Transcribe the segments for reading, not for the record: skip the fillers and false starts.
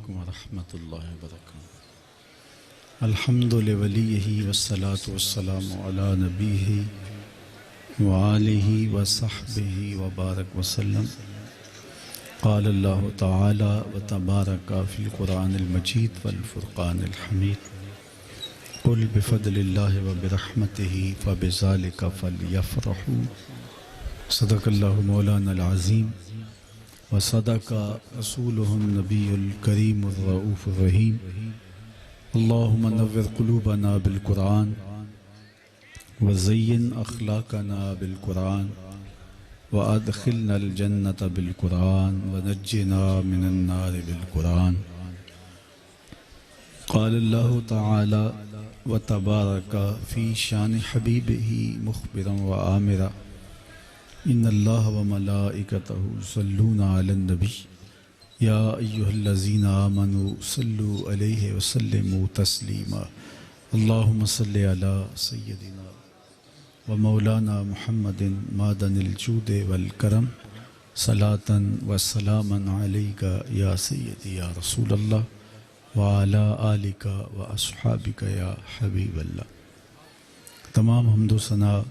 علیکم ورحمۃ اللہ وبرکاتہ۔ الحمد لولیہ والصلاة والسلام علی نبیہ وآلہ وصحبہ وبارک وسلم۔ قال اللہ تعالی وتبارک فی القرآن المجید والفرقان الحمید۔ قل بفضل اللہ وبرحمتہ فبذلک فلیفرحوا۔ صدق اللہ مولانا العظیم وصدق رسولہ النبی الکریم الرؤوف الرحیم۔ اللہم نور قلوبنا بالقرآن وزین اخلاقنا بالقرآن وادخلنا الجنۃ بالقرآن ونجنا من النار بالقرآن۔ قال اللہ تعالی وتبارک فی شان حبیبہ مخبرا وآمرا ان اللہ وملائکتہ یصلون علی النبی یا ایہا الذین آمنوا صلوا علیہ وسلموا تسلیما۔ اللہم صلی علی سیدنا ومولانا محمد معدن الجود والکرم صلاۃ وسلاما علیک یا سیدی یا رسول اللہ وعلی آلک واصحابک یا حبیب اللہ۔ تمام حمد و ثنا،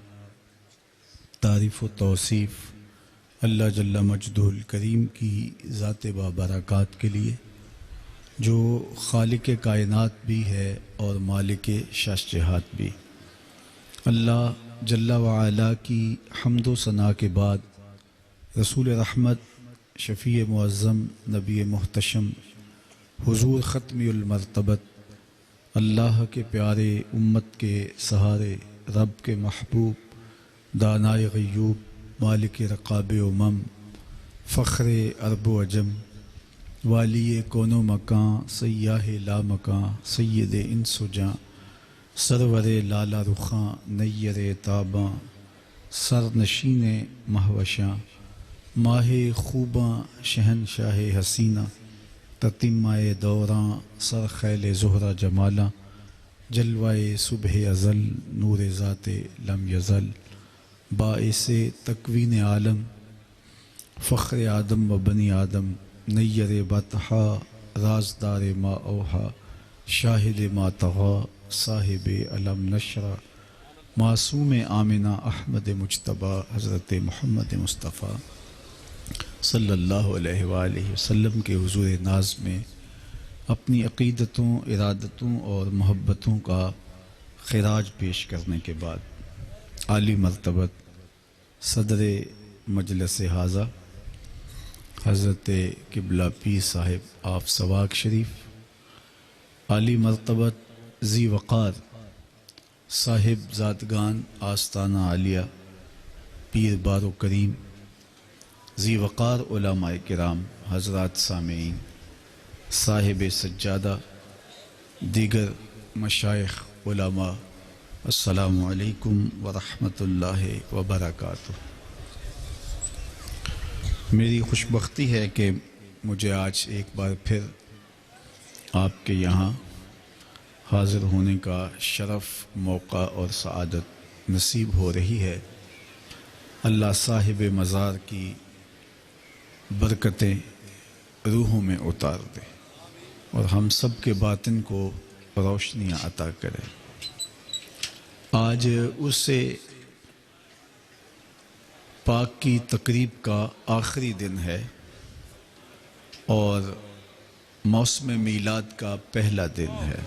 تعریف و توصیف اللہ جل مجدہ الکریم کی ذات بابرکات کے لیے، جو خالق کائنات بھی ہے اور مالک شش جہات بھی۔ اللہ جل وعلا کی حمد و ثنا کے بعد رسول رحمت، شفیع معظم، نبی محتشم، حضور ختمی المرتبت، اللہ کے پیارے، امت کے سہارے، رب کے محبوب، دانائے غیوب، مالک رقاب امم، فخر عرب و عجم، والی کون و مکان، سیاہ لا مکان، سید انس و جاں، سرور لالا رخاں، نیر تاباں، سر نشین مہوشاں، ماہ خوباں، شہنشاہ حسینہ، تتمہ دوراں، سر خیل زہرہ جمالاں، جلوہ صبح ازل، نور ذات لم یزل، باعث تکوین عالم، فخر آدم و بنی آدم، نیر بطحا، رازدار ما اوحا، شاہد ما طغا، صاحب علم نشرہ، معصوم آمنہ احمد مجتبیٰ، حضرت محمد مصطفیٰ صلی اللہ علیہ وآلہ وسلم کے حضور ناز میں اپنی عقیدتوں، ارادتوں اور محبتوں کا خراج پیش کرنے کے بعد عالی مرتبت صدر مجلس حاضہ حضرت قبلہ پیر صاحب آف سواق شریف، عالی مرتبت ذی وقار صاحب زادگان آستانہ عالیہ پیر بارو کریم، ذی وقار علماء کرام، حضرات سامعین، صاحب سجادہ، دیگر مشائخ علماء، السلام علیکم ورحمۃ اللہ وبرکاتہ۔ میری خوش بختی ہے کہ مجھے آج ایک بار پھر آپ کے یہاں حاضر ہونے کا شرف، موقع اور سعادت نصیب ہو رہی ہے۔ اللہ صاحب مزار کی برکتیں روحوں میں اتار دے اور ہم سب کے باطن کو روشنیاں عطا کرے۔ آج اس پاک کی تقریب کا آخری دن ہے اور موسم میلاد کا پہلا دن ہے،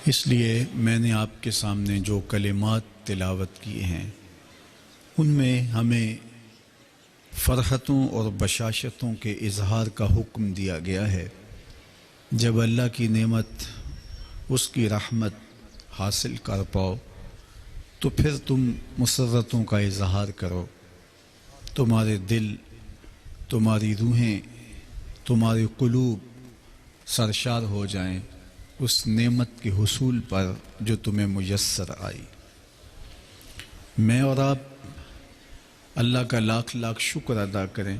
اس لیے میں نے آپ کے سامنے جو کلمات تلاوت کیے ہیں ان میں ہمیں فرحتوں اور بشاشتوں کے اظہار کا حکم دیا گیا ہے۔ جب اللہ کی نعمت، اس کی رحمت حاصل کر پاؤ تو پھر تم مسرتوں کا اظہار کرو، تمہارے دل، تمہاری روحیں، تمہارے قلوب سرشار ہو جائیں اس نعمت کے حصول پر جو تمہیں میسر آئی۔ میں اور آپ اللہ کا لاکھ لاکھ شکر ادا کریں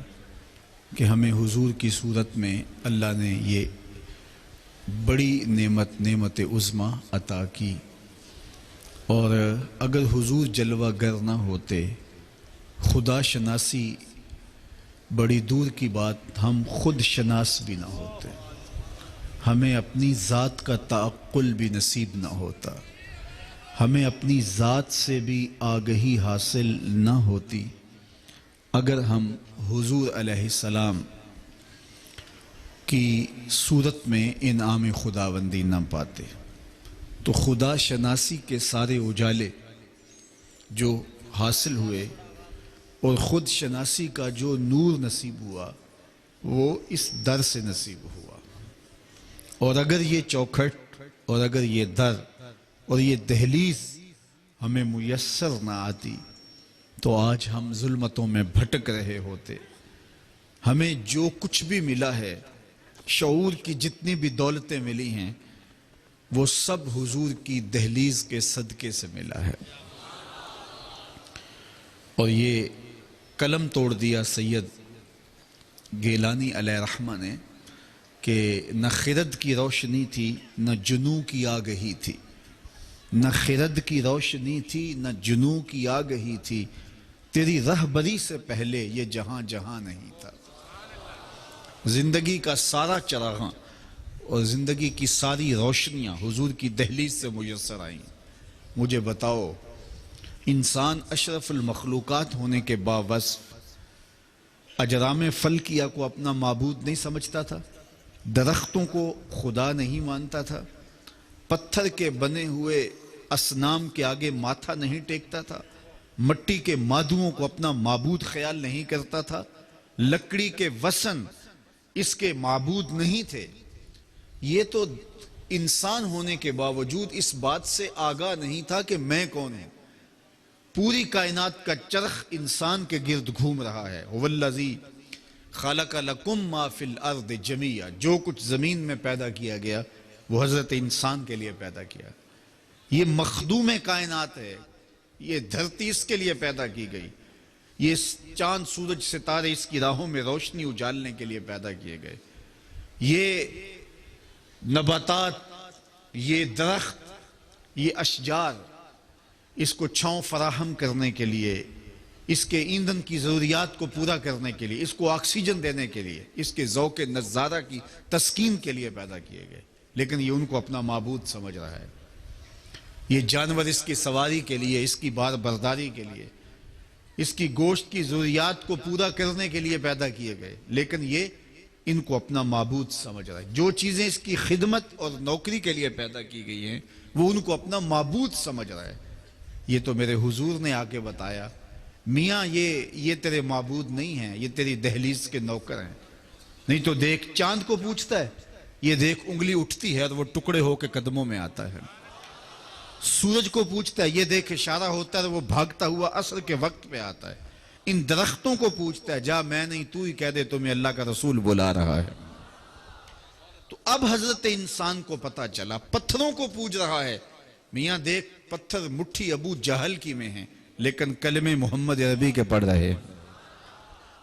کہ ہمیں حضور کی صورت میں اللہ نے یہ بڑی نعمت عظمیٰ عطا کی، اور اگر حضور جلوہ گر نہ ہوتے، خدا شناسی بڑی دور کی بات ہم خود شناس بھی نہ ہوتے، ہمیں اپنی ذات کا تعقل بھی نصیب نہ ہوتا، ہمیں اپنی ذات سے بھی آگہی حاصل نہ ہوتی اگر ہم حضور علیہ السلام کی صورت میں انعام خداوندی نہ پاتے۔ تو خدا شناسی کے سارے اجالے جو حاصل ہوئے اور خود شناسی کا جو نور نصیب ہوا وہ اس در سے نصیب ہوا۔ اور اگر یہ چوکھٹ اور اگر یہ در اور یہ دہلیز ہمیں میسر نہ آتی تو آج ہم ظلمتوں میں بھٹک رہے ہوتے۔ ہمیں جو کچھ بھی ملا ہے، شعور کی جتنی بھی دولتیں ملی ہیں، وہ سب حضور کی دہلیز کے صدقے سے ملا ہے۔ اور یہ قلم توڑ دیا سید گیلانی علیہ رحمہ نے کہ نہ خرد کی روشنی تھی نہ جنوں کی آگہی تھی، نہ خرد کی روشنی تھی نہ جنوں کی آگہی تھی، تیری رہبری سے پہلے یہ جہاں جہاں نہیں تھا۔ زندگی کا سارا چراغاں اور زندگی کی ساری روشنیاں حضور کی دہلیز سے میسر آئیں۔ مجھے بتاؤ، انسان اشرف المخلوقات ہونے کے باوصف اجرام فلکیہ کو اپنا معبود نہیں سمجھتا تھا، درختوں کو خدا نہیں مانتا تھا، پتھر کے بنے ہوئے اصنام کے آگے ماتھا نہیں ٹیکتا تھا، مٹی کے مادوؤں کو اپنا معبود خیال نہیں کرتا تھا، لکڑی کے وثن اس کے معبود نہیں تھے۔ یہ تو انسان ہونے کے باوجود اس بات سے آگاہ نہیں تھا کہ میں کون ہوں۔ پوری کائنات کا چرخ انسان کے گرد گھوم رہا ہے۔ وَالَّذِي خَلَقَ لَكُم مَّا فِي الْأَرْضِ جَمِيعًا، جو کچھ زمین میں پیدا کیا گیا وہ حضرت انسان کے لیے پیدا کیا۔ یہ مخدوم کائنات ہے، یہ دھرتی اس کے لیے پیدا کی گئی، یہ چاند سورج ستارے اس کی راہوں میں روشنی اجالنے کے لیے پیدا کیے گئے، یہ نباتات، یہ درخت، یہ اشجار اس کو چھاؤں فراہم کرنے کے لیے، اس کے ایندھن کی ضروریات کو پورا کرنے کے لیے، اس کو آکسیجن دینے کے لیے، اس کے ذوق نظارہ کی تسکین کے لیے پیدا کیے گئے، لیکن یہ ان کو اپنا معبود سمجھ رہا ہے۔ یہ جانور اس کی سواری کے لیے، اس کی بار برداری کے لیے، اس کی گوشت کی ضروریات کو پورا کرنے کے لیے پیدا کیے گئے، لیکن یہ ان کو اپنا معبود سمجھ رہا ہے۔ جو چیزیں اس کی خدمت اور نوکری کے لیے پیدا کی گئی ہیں وہ ان کو اپنا معبود سمجھ رہا ہے۔ یہ تو میرے حضور نے آ کے بتایا، میاں یہ تیرے معبود نہیں ہیں، یہ تیری دہلیز کے نوکر ہیں۔ نہیں تو دیکھ، چاند کو پوچھتا ہے، یہ دیکھ انگلی اٹھتی ہے اور وہ ٹکڑے ہو کے قدموں میں آتا ہے۔ سورج کو پوچھتا ہے، یہ دیکھ اشارہ ہوتا ہے وہ بھاگتا ہوا عصر کے وقت پہ آتا ہے۔ ان درختوں کو پوچھتا ہے، جا میں نہیں تو ہی کہہ دے تمہیں اللہ کا رسول بلا رہا ہے۔ تو اب حضرت انسان کو پتا چلا، پتھروں کو پوچھ رہا ہے، میاں دیکھ پتھر مٹھی ابو جہل کی میں ہیں لیکن کلمے محمد عربی کے پڑھ رہے۔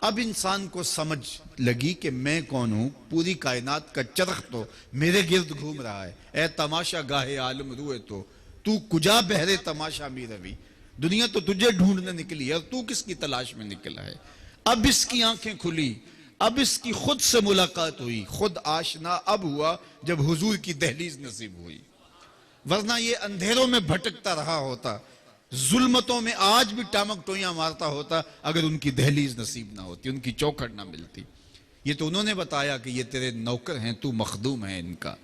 اب انسان کو سمجھ لگی کہ میں کون ہوں، پوری کائنات کا چرخ تو میرے گرد گھوم رہا ہے۔ اے تماشا گاہے عالم روئے تو کجا بہرے تماشا می روی، دنیا تو تجھے ڈھونڈنے نکلی ہے اور تو کس کی تلاش میں نکلا ہے۔ اب اس کی آنکھیں کھلی، اب اس کی خود سے ملاقات ہوئی، خود آشنا اب ہوا جب حضور کی دہلیز نصیب ہوئی، ورنہ یہ اندھیروں میں بھٹکتا رہا ہوتا، ظلمتوں میں آج بھی ٹامک ٹویاں مارتا ہوتا اگر ان کی دہلیز نصیب نہ ہوتی، ان کی چوکھٹ نہ ملتی۔ یہ تو انہوں نے بتایا کہ یہ تیرے نوکر ہیں، تو مخدوم ہے ان کا،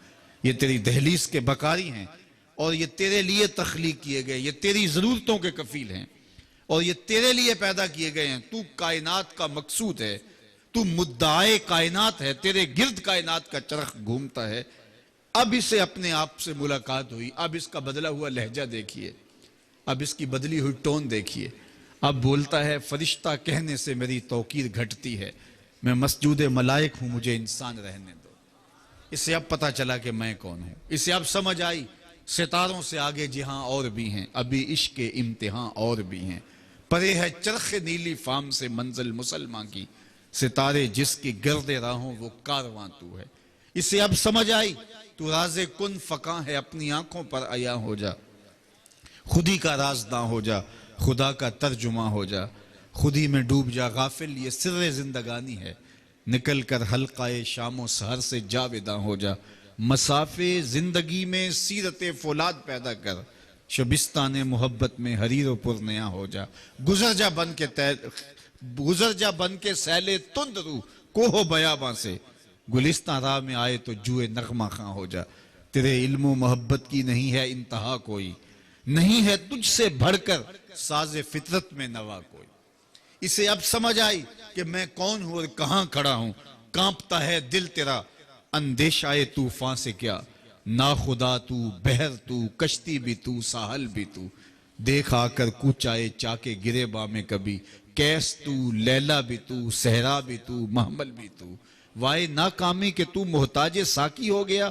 یہ تیری دہلیز کے بکاری ہیں اور یہ تیرے لیے تخلیق کیے گئے، یہ تیری ضرورتوں کے کفیل ہیں اور یہ تیرے لیے پیدا کیے گئے ہیں۔ تو کائنات کا مقصود ہے، تو مدعائے کائنات ہے، تیرے گرد کائنات کا چرخ گھومتا ہے۔ اب اسے اپنے آپ سے ملاقات ہوئی، اب اس کا بدلا ہوا لہجہ دیکھیے، اب اس کی بدلی ہوئی ٹون دیکھیے۔ اب بولتا ہے، فرشتہ کہنے سے میری توقیر گھٹتی ہے، میں مسجود ملائک ہوں، مجھے انسان رہنے دو۔ اسے اب پتا چلا کہ میں کون ہوں، اسے اب سمجھ آئی ستاروں سے آگے جہاں اور بھی ہیں، ابھی عشق کے امتحان اور بھی ہیں، پرے ہے چرخ نیلی فام سے منزل مسلمان کی، ستارے جس کی گرد راہوں وہ کارواں تو ہے۔ اسے اب سمجھ آئی تو راز کن فقاں ہے، اپنی آنکھوں پر عیاں ہو جا، خودی کا رازداں ہو جا، خدا کا ترجمہ ہو جا، خود ہی میں ڈوب جا غافل، یہ سر زندگانی ہے، نکل کر حلقہ شام و سحر سے جاویداں ہو جا، مسافے زندگی میں سیرت فولاد پیدا کر، شبستان محبت میں حریر و پرنیا ہو جا، گزر جا بن کے سیلے تند رو کوہ بیاباں سے، گلستان راہ میں آئے تو جوئے نغمہ خاں ہو جا، تیرے علم و محبت کی نہیں ہے انتہا کوئی، نہیں ہے تجھ سے بڑھ کر ساز فطرت میں نوا کوئی۔ اسے اب سمجھ آئی کہ میں کون ہوں اور کہاں کھڑا ہوں، کانپتا ہے دل تیرا اندیشہ طوفان سے کیا، ناخدا تو، بحر تو، کشتی بھی تو، ساحل بھی تو، دیکھ آ کر کوچائے چاکے گرے با میں کبھی، کیس تو، لیلا بھی تو، صحرا بھی تو، محمل بھی تو، وائے ناکامی کہ تو محتاج ساکی ہو گیا،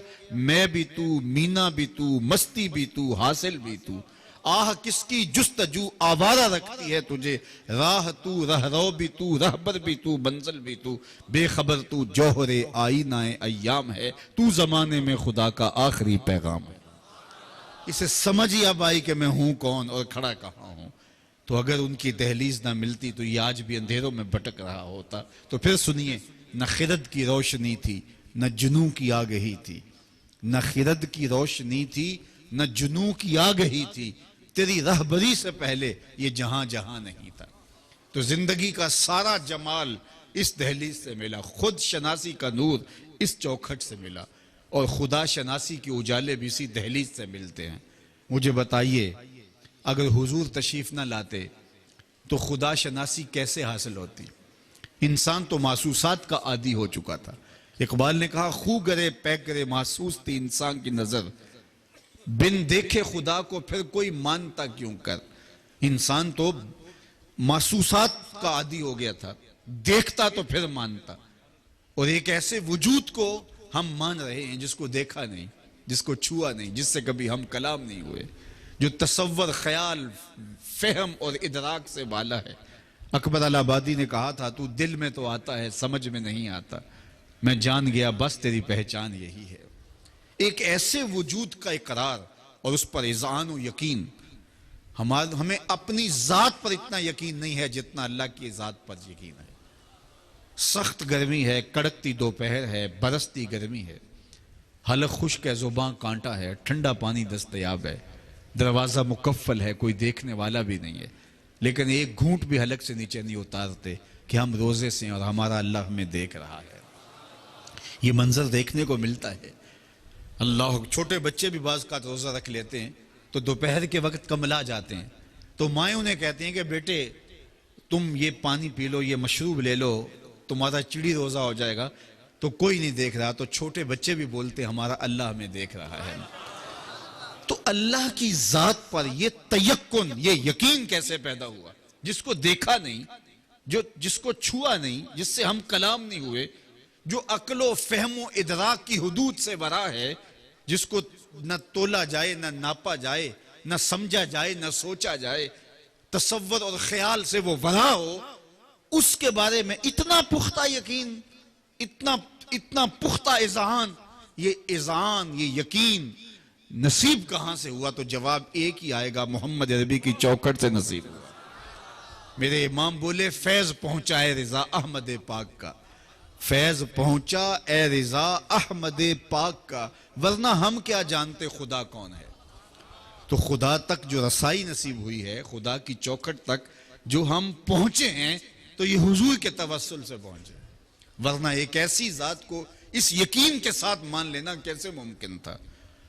میں بھی تو، مینا بھی تو، مستی بھی تو، حاصل بھی تو، آہ کس کی جستجو آوارہ رکھتی ہے تجھے، راہ تو، رہرو بھی تو، رہبر بھی تو، منزل بھی تو، بے خبر تو جوہر آئینہ ایام ہے، تو زمانے میں خدا کا آخری پیغام ہے۔ اسے سمجھ ہی اب آئی کہ میں ہوں کون اور کھڑا کہاں ہوں، تو اگر ان کی دہلیز نہ ملتی تو یہ آج بھی اندھیروں میں بھٹک رہا ہوتا۔ تو پھر سنیے، نہ خرد کی روشنی تھی، نہ جنوں کی آگہی تھی، نہ خرد کی روشنی تھی، نہ جنوں کی آگہی تھی، تیری رہبری سے پہلے یہ جہاں جہاں نہیں تھا۔ تو زندگی کا سارا جمال اس دہلیز سے ملا، خود شناسی کا نور اس چوکھٹ سے ملا، اور خدا شناسی کے اجالے بھی اسی دہلیز سے ملتے ہیں۔ مجھے بتائیے، اگر حضور تشریف نہ لاتے تو خدا شناسی کیسے حاصل ہوتی؟ انسان تو محسوسات کا عادی ہو چکا تھا۔ اقبال نے کہا، خو گرے پے کرے محسوس تھی انسان کی نظر، بن دیکھے خدا کو پھر کوئی مانتا کیوں کر۔ انسان تو محسوسات کا عادی ہو گیا تھا، دیکھتا تو پھر مانتا، اور ایک ایسے وجود کو ہم مان رہے ہیں جس کو دیکھا نہیں، جس کو چھوا نہیں، جس سے کبھی ہم کلام نہیں ہوئے، جو تصور، خیال، فہم اور ادراک سے بالا ہے۔ اکبر الہٰبادی نے کہا تھا، تو دل میں تو آتا ہے سمجھ میں نہیں آتا، میں جان گیا بس تیری پہچان یہی ہے۔ ایک ایسے وجود کا اقرار اور اس پر اذعان و یقین، ہمیں اپنی ذات پر اتنا یقین نہیں ہے جتنا اللہ کی ذات پر یقین ہے۔ سخت گرمی ہے، کڑکتی دوپہر ہے، برستی گرمی ہے، حلق خشک ہے، زباں کانٹا ہے، ٹھنڈا پانی دستیاب ہے، دروازہ مقفل ہے، کوئی دیکھنے والا بھی نہیں ہے، لیکن ایک گھونٹ بھی حلق سے نیچے نہیں اتارتے کہ ہم روزے سے ہیں اور ہمارا اللہ ہمیں دیکھ رہا ہے۔ یہ منظر دیکھنے کو ملتا ہے۔ اللہ، چھوٹے بچے بھی بعض کا روزہ رکھ لیتے ہیں تو دوپہر کے وقت کملا جاتے ہیں، تو مائیں انہیں کہتی ہیں کہ بیٹے تم یہ پانی پی لو، یہ مشروب لے لو، تمہارا چڑی روزہ ہو جائے گا، تو کوئی نہیں دیکھ رہا، تو چھوٹے بچے بھی بولتے ہیں ہمارا اللہ ہمیں دیکھ رہا ہے۔ تو اللہ کی ذات پر یہ تیقن، یہ یقین کیسے پیدا ہوا؟ جس کو دیکھا نہیں، جس کو چھوا نہیں، جس سے ہم کلام نہیں ہوئے، جو عقل و فہم و ادراک کی حدود سے ورا ہے، جس کو نہ تولا جائے، نہ ناپا جائے، نہ سمجھا جائے، نہ سوچا جائے، تصور اور خیال سے وہ ورا ہو، اس کے بارے میں اتنا پختہ یقین، اتنا پختہ اذعان، یہ یقین نصیب کہاں سے ہوا؟ تو جواب ایک ہی آئے گا، محمد عربی کی چوکھٹ سے نصیب ہوا۔ میرے امام بولے، فیض پہنچا ہے رضا احمد پاک کا، فیض پہنچا اے رضا احمد پاک کا، ورنہ ہم کیا جانتے خدا کون ہے۔ تو خدا تک جو رسائی نصیب ہوئی ہے، خدا کی چوکھٹ تک جو ہم پہنچے ہیں، تو یہ حضور کے توسل سے پہنچے، ورنہ ایک ایسی ذات کو اس یقین کے ساتھ مان لینا کیسے ممکن تھا؟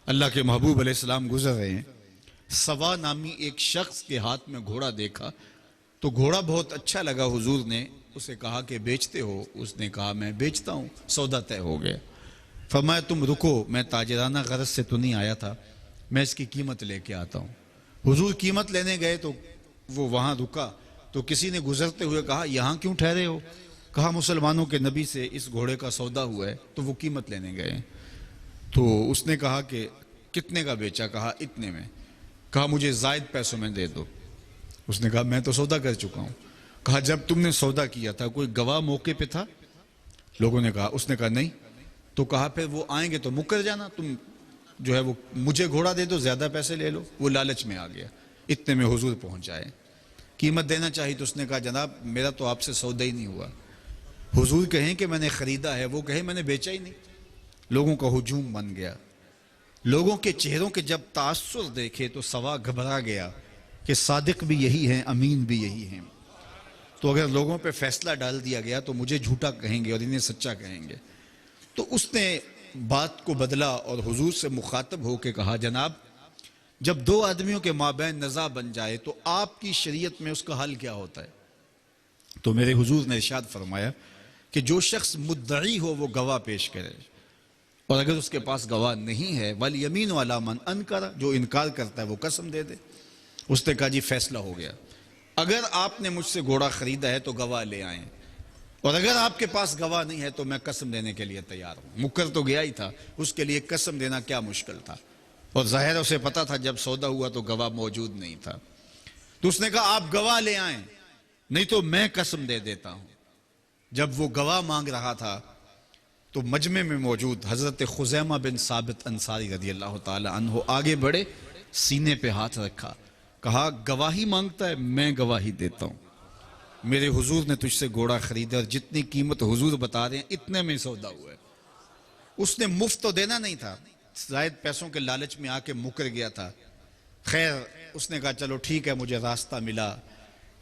اللہ کے محبوب علیہ السلام گزر رہے ہیں، سوا نامی ایک شخص کے ہاتھ میں گھوڑا دیکھا، تو گھوڑا بہت اچھا لگا، حضور نے اسے کہا کہ بیچتے ہو؟ اس نے کہا میں بیچتا ہوں، سودا طے ہو گیا۔ فرمایا تم رکو، میں تاجرانہ غرض سے تو نہیں آیا تھا، میں اس کی قیمت لے کے آتا ہوں۔ حضور قیمت لینے گئے تو وہ وہاں رکا، تو کسی نے گزرتے ہوئے کہا یہاں کیوں ٹھہرے ہو؟ کہا مسلمانوں کے نبی سے اس گھوڑے کا سودا ہوا ہے تو وہ قیمت لینے گئے۔ تو اس نے کہا کہ کتنے کا بیچا؟ کہا اتنے میں۔ کہا مجھے زائد پیسوں میں دے دو۔ اس نے کہا میں تو سودا کر چکا ہوں۔ کہا جب تم نے سودا کیا تھا کوئی گواہ موقع پہ تھا؟ لوگوں نے کہا، اس نے کہا نہیں۔ تو کہا پھر وہ آئیں گے تو مکر جانا، تم جو ہے وہ مجھے گھوڑا دے دو، زیادہ پیسے لے لو۔ وہ لالچ میں آ گیا، اتنے میں حضور پہنچ آئے۔ قیمت دینا چاہیے تو اس نے کہا جناب میرا تو آپ سے سودا ہی نہیں ہوا. حضور کہیں کہ میں نے خریدا ہے، وہ کہے میں نے بیچا ہی نہیں. لوگوں کا ہجوم بن گیا. لوگوں کے چہروں کے جب تاثر دیکھے تو سوا گھبرا گیا کہ صادق بھی یہی ہیں، امین بھی یہی ہیں. تو اگر لوگوں پہ فیصلہ ڈال دیا گیا تو مجھے جھوٹا کہیں گے اور انہیں سچا کہیں گے. تو اس نے بات کو بدلا اور حضور سے مخاطب ہو کے کہا جناب جب دو آدمیوں کے مابین نزاع بن جائے تو آپ کی شریعت میں اس کا حل کیا ہوتا ہے؟ تو میرے حضور نے ارشاد فرمایا کہ جو شخص مدعی ہو وہ گواہ پیش کرے، اور اگر اس کے پاس گواہ نہیں ہے وَالْيَمِينُ عَلَى مَنْ أَنْكَرَ، جو انکار کرتا ہے وہ قسم دے دے. اس نے کہا جی فیصلہ ہو گیا، اگر آپ نے مجھ سے گھوڑا خریدا ہے تو گواہ لے آئیں، اور اگر آپ کے پاس گواہ نہیں ہے تو میں قسم دینے کے لیے تیار ہوں. مکر تو گیا ہی تھا، اس کے لیے قسم دینا کیا مشکل تھا، اور ظاہر اسے پتا تھا جب سودا ہوا تو گواہ موجود نہیں تھا. تو اس نے کہا آپ گواہ لے آئیں نہیں تو میں قسم دے دیتا ہوں. جب وہ گواہ مانگ رہا تھا تو مجمع میں موجود حضرت خزیمہ بن ثابت انصاری رضی اللہ تعالی عنہ آگے بڑھے، سینے پہ ہاتھ رکھا، کہا گواہی مانگتا ہے، میں گواہی دیتا ہوں. میرے حضور نے تجھ سے گھوڑا خریدا اور جتنی قیمت حضور بتا رہے ہیں اتنے میں سودا ہوا ہے. اس نے مفت تو دینا نہیں تھا، زائد پیسوں کے لالچ میں آ کے مکر گیا تھا. خیر اس نے کہا چلو ٹھیک ہے مجھے راستہ ملا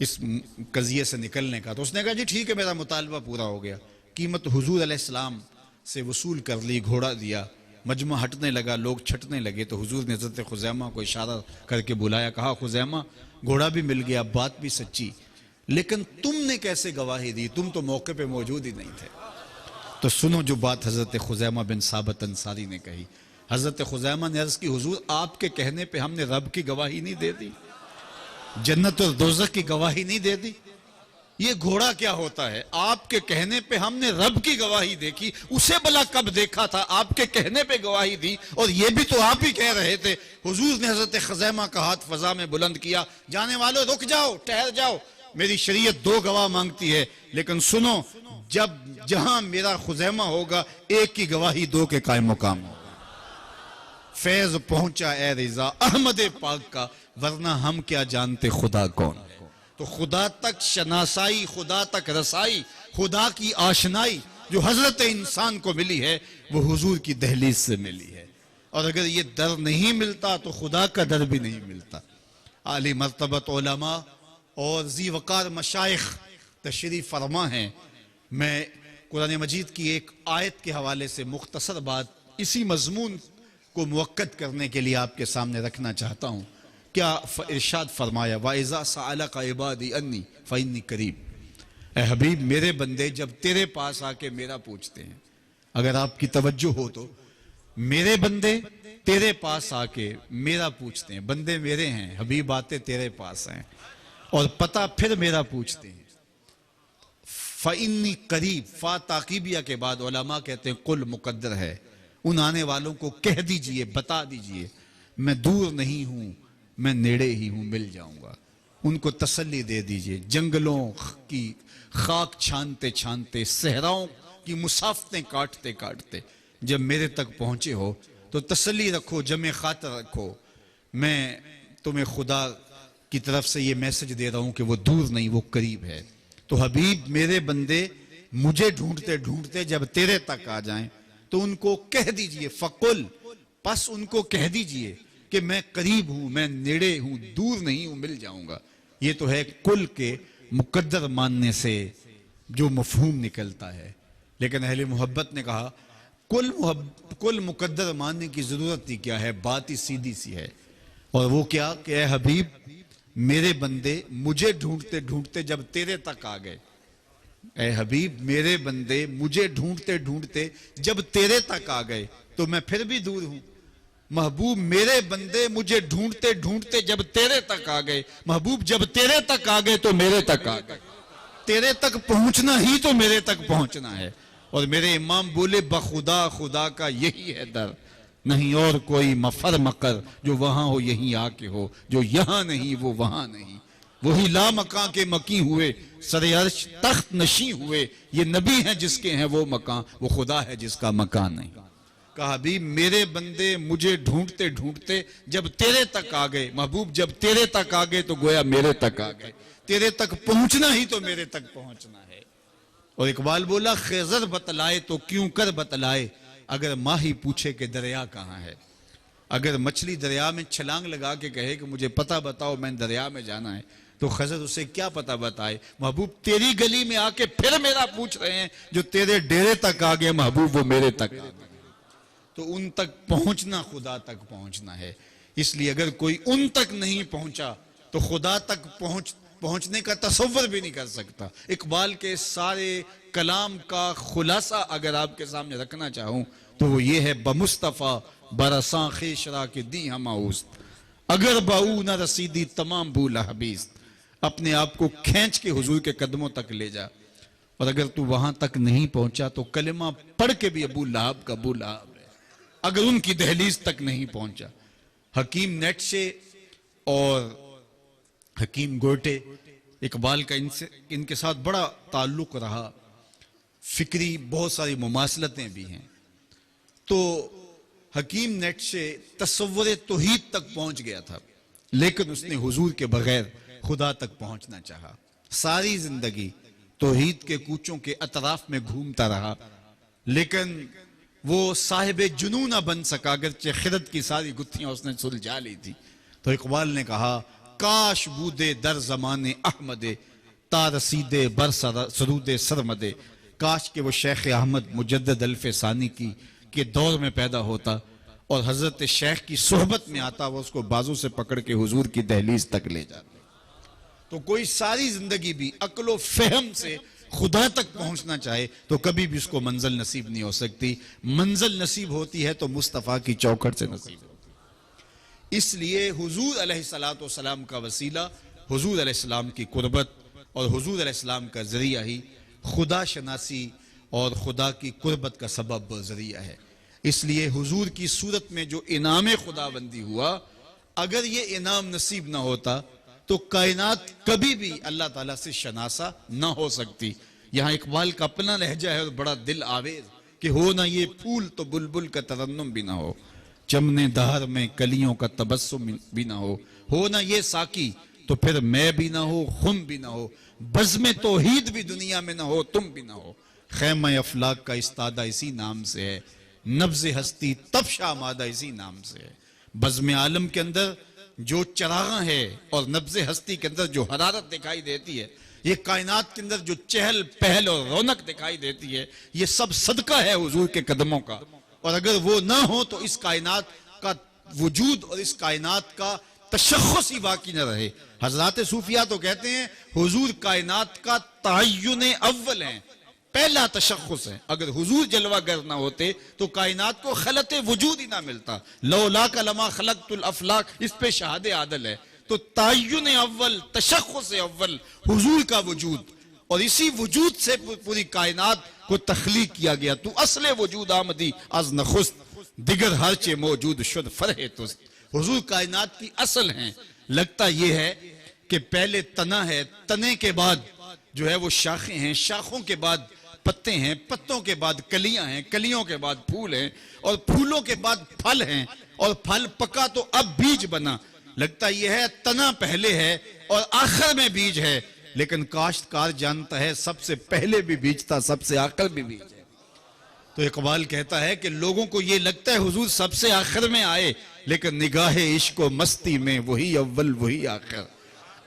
اس قضیے سے نکلنے کا. تو اس نے کہا جی ٹھیک ہے میرا مطالبہ پورا ہو گیا. قیمت حضور علیہ السلام سے وصول کر لی، گھوڑا دیا، مجمع ہٹنے لگا، لوگ چھٹنے لگے. تو حضور نے حضرت خزیمہ کو اشارہ کر کے بلایا، کہا خزیمہ گھوڑا بھی مل گیا، بات بھی سچی، لیکن تم نے کیسے گواہی دی؟ تم تو موقع پہ موجود ہی نہیں تھے. تو سنو جو بات حضرت خزیمہ بن ثابت انصاری نے کہی. حضرت خزیمہ نے عرض کی حضور آپ کے کہنے پہ ہم نے رب کی گواہی نہیں دے دی، جنت اور دوزخ کی گواہی نہیں دے دی؟ یہ گھوڑا کیا ہوتا ہے؟ آپ کے کہنے پہ ہم نے رب کی گواہی دیکھی، اسے بلا کب دیکھا تھا؟ آپ کے کہنے پہ گواہی دی، اور یہ بھی تو آپ ہی کہہ رہے تھے. حضور نے حضرت خزیمہ کا ہاتھ فضا میں بلند کیا، جانے والوں رک جاؤ، ٹھہر جاؤ، میری شریعت دو گواہ مانگتی ہے، لیکن سنو جب جہاں میرا خزیمہ ہوگا ایک کی گواہی دو کے قائم مقام ہوگا. فیض پہنچا اے رضا احمد پاک کا، ورنہ ہم کیا جانتے خدا کون ہے. تو خدا تک شناسائی، خدا تک رسائی، خدا کی آشنائی جو حضرت انسان کو ملی ہے وہ حضور کی دہلیز سے ملی ہے. اور اگر یہ در نہیں ملتا تو خدا کا در بھی نہیں ملتا. عالی مرتبت علماء اور ذی وقار مشائخ تشریف فرما ہیں. میں قرآن مجید کی ایک آیت کے حوالے سے مختصر بات اسی مضمون کو موقت کرنے کے لیے آپ کے سامنے رکھنا چاہتا ہوں. کیا ارشاد فرمایا وَإِذَا سَأَلَكَ عِبَادِي أَنِّي فَإِنِّي قَرِيبٌ. اے حبیب میرے بندے جب تیرے پاس آ کے میرا پوچھتے ہیں، اگر آپ کی توجہ ہو تو میرے بندے تیرے پاس آ کے میرا پوچھتے ہیں. بندے میرے ہیں، حبیب آتے تیرے پاس ہیں اور پتہ پھر میرا پوچھتے ہیں. فَإِنِّي قریب، فا تاقیبیہ کے بعد علماء کہتے ہیں قل مقدر ہے. ان آنے والوں کو کہہ دیجئے، بتا دیجئے میں دور نہیں ہوں، میں نیڑے ہی ہوں، مل جاؤں گا. ان کو تسلی دے دیجئے. جنگلوں کی خاک چھانتے چھانتے، صحراؤں کی مسافتیں کاٹتے کاٹتے جب میرے تک پہنچے ہو تو تسلی رکھو، جمع خاطر رکھو. میں تمہیں خدا کی طرف سے یہ میسج دے رہا ہوں کہ وہ دور نہیں، وہ قریب ہے. تو حبیب میرے بندے مجھے ڈھونڈتے ڈھونڈتے جب تیرے تک آ جائیں تو ان کو کہہ دیجئے فقل، پس ان کو کہہ دیجئے کہ میں قریب ہوں، میں نیڑے ہوں، دور نہیں ہوں، مل جاؤں گا. یہ تو ہے کل کے مقدر ماننے سے جو مفہوم نکلتا ہے. لیکن اہل محبت نے کہا کل مقدر ماننے کی ضرورت ہی کیا ہے، بات ہی سیدھی سی ہے. اور وہ کیا کہ اے حبیب میرے بندے مجھے ڈھونڈتے ڈھونڈتے جب تیرے تک آ گئے، اے حبیب میرے بندے مجھے ڈھونڈتے ڈھونڈتے جب تیرے تک آ گئے تو میں پھر بھی دور ہوں. محبوب میرے بندے مجھے ڈھونڈتے ڈھونڈتے جب تیرے تک آ گئے، محبوب جب تیرے تک آ گئے تو میرے تک آ گئے. تیرے تک پہنچنا ہی تو میرے تک پہنچنا ہے. اور میرے امام بولے بخدا خدا کا یہی ہے در، نہیں اور کوئی مفر مقر، جو وہاں ہو یہیں آ کے ہو، جو یہاں نہیں وہ وہاں نہیں. وہی لا مکان کے مکی ہوئے، سر عرش تخت نشیں ہوئے. یہ نبی ہیں جس کے ہیں وہ مکان، وہ خدا ہے جس کا مکان نہیں. کہا حبیب میرے بندے مجھے ڈھونڈتے ڈھونڈتے جب تیرے تک آ گئے، محبوب جب تیرے تک آ گئے تو گویا میرے تک آ گئے، تیرے تک پہنچنا ہی تو میرے تک پہنچنا ہے۔ اور اقبال بولا خضر بتلائے تو کیوں کر بتلائے، اگر ماہی پوچھے کہ دریا کہاں ہے۔ اگر مچھلی دریا میں چھلانگ لگا کے کہے کہ مجھے پتہ بتاؤ میں دریا میں جانا ہے، تو خضر اسے کیا پتہ بتائے۔ محبوب تیری گلی میں آ کے پھر میرا پوچھ رہے ہیں، جو تیرے ڈیرے تک آ گئے محبوب وہ میرے تک آ گئے۔ تو ان تک پہنچنا خدا تک پہنچنا ہے، اس لیے اگر کوئی ان تک نہیں پہنچا تو خدا تک پہنچنے کا تصور بھی نہیں کر سکتا۔ اقبال کے سارے کلام کا خلاصہ اگر آپ کے سامنے رکھنا چاہوں تو وہ یہ ہے، بمصطفیٰ برساں خیشرا کے دی ہم آؤست، اگر باؤ نہ رسیدی تمام بھولا حبیست۔ اپنے آپ کو کھینچ کے حضور کے قدموں تک لے جا، اور اگر تو وہاں تک نہیں پہنچا تو کلمہ پڑھ کے بھی ابو لہب کا ابو لہب ہے، اگر ان کی دہلیز تک نہیں پہنچا۔ حکیم نیٹشے اور حکیم گوٹے، اقبال کا ان کے ساتھ بڑا تعلق رہا، فکری بہت ساری مماثلتیں بھی ہیں۔ تو حکیم نیٹشے تصور توحید تک پہنچ گیا تھا، لیکن اس نے حضور کے بغیر خدا تک پہنچنا چاہا۔ ساری زندگی توحید کے کوچوں کے اطراف میں گھومتا رہا، لیکن وہ صاحب جنون نہ بن سکا، اگرچہ خرد کی ساری گتھیاں اس نے سلجھا لی تھی۔ تو اقبال نے کہا کاش بودے در زمان احمد تا رسیدے بر سرود سرمدے، کاش کہ وہ شیخ احمد مجدد الف ثانی کی کے دور میں پیدا ہوتا اور حضرت شیخ کی صحبت میں آتا، وہ اس کو بازو سے پکڑ کے حضور کی دہلیز تک لے جاتا۔ تو کوئی ساری زندگی بھی عقل و فہم سے خدا تک پہنچنا چاہے تو کبھی بھی اس کو منزل نصیب نہیں ہو سکتی۔ منزل نصیب ہوتی ہے تو مصطفیٰ کی چوکھٹ سے نصیب ہوتی ہے۔ اس لیے حضور علیہ السلام کا وسیلہ، حضور علیہ السلام کی قربت اور حضور علیہ السلام کا ذریعہ ہی خدا شناسی اور خدا کی قربت کا سبب ذریعہ ہے۔ اس لیے حضور کی صورت میں جو انعام خدا بندی ہوا، اگر یہ انعام نصیب نہ ہوتا تو کائنات کبھی بھی اللہ تعالیٰ سے شناسا نہ ہو سکتی۔ یہاں اقبال کا اپنا لہجہ ہے اور بڑا دل آویز کہ ہو نہ یہ پھول تو بلبل کا ترنم بھی نہ ہو، چمنے دہر میں کلیوں کا تبسم بھی نہ ہو نہ یہ ساقی تو پھر میں بھی نہ ہو، خم بھی نہ ہو، بزم توحید بھی دنیا میں نہ ہو، تم بھی نہ ہو۔ خیمہ افلاک کا استادہ اسی نام سے ہے، نبض ہستی تب آمادہ اسی نام سے ہے۔ بزم عالم کے اندر جو چراغاں ہے اور نبض ہستی کے اندر جو حرارت دکھائی دیتی ہے، یہ کائنات کے اندر جو چہل پہل اور رونق دکھائی دیتی ہے، یہ سب صدقہ ہے حضور کے قدموں کا۔ اور اگر وہ نہ ہو تو اس کائنات کا وجود اور اس کائنات کا تشخص ہی باقی نہ رہے۔ حضرات صوفیہ تو کہتے ہیں حضور کائنات کا تعین اول ہیں، پہلا تشخص ہے۔ اگر حضور جلوہ گر نہ ہوتے تو کائنات کو خلط وجود ہی نہ ملتا۔ لولاک لما خلقت الافلاک، اس پہ شہاد عادل ہے۔ تو تعین اول، تشخص اول حضور کا وجود، اور اسی وجود سے پوری کائنات کو تخلیق کیا گیا۔ تو اصل وجود آمدی از نخست، دیگر ہرچے موجود شد فرح تست۔ حضور کائنات کی اصل ہیں۔ لگتا یہ ہے کہ پہلے تنا ہے، تنے کے بعد جو ہے وہ شاخیں ہیں، شاخوں کے بعد پتے ہیں، پتوں کے بعد کلیاں ہیں، کلیوں کے بعد پھول ہیں، اور پھولوں کے بعد پھل ہیں، اور پھل پکا تو اب بیج بنا۔ لگتا یہ ہے تنا پہلے ہے اور آخر میں بیج ہے، لیکن کاشتکار جانتا ہے سب سے پہلے بھی بیج تھا، سب سے آخر بھی بیج ہے۔ تو اقبال کہتا ہے کہ لوگوں کو یہ لگتا ہے حضور سب سے آخر میں آئے، لیکن نگاہ عشق و مستی میں وہی اول وہی آخر،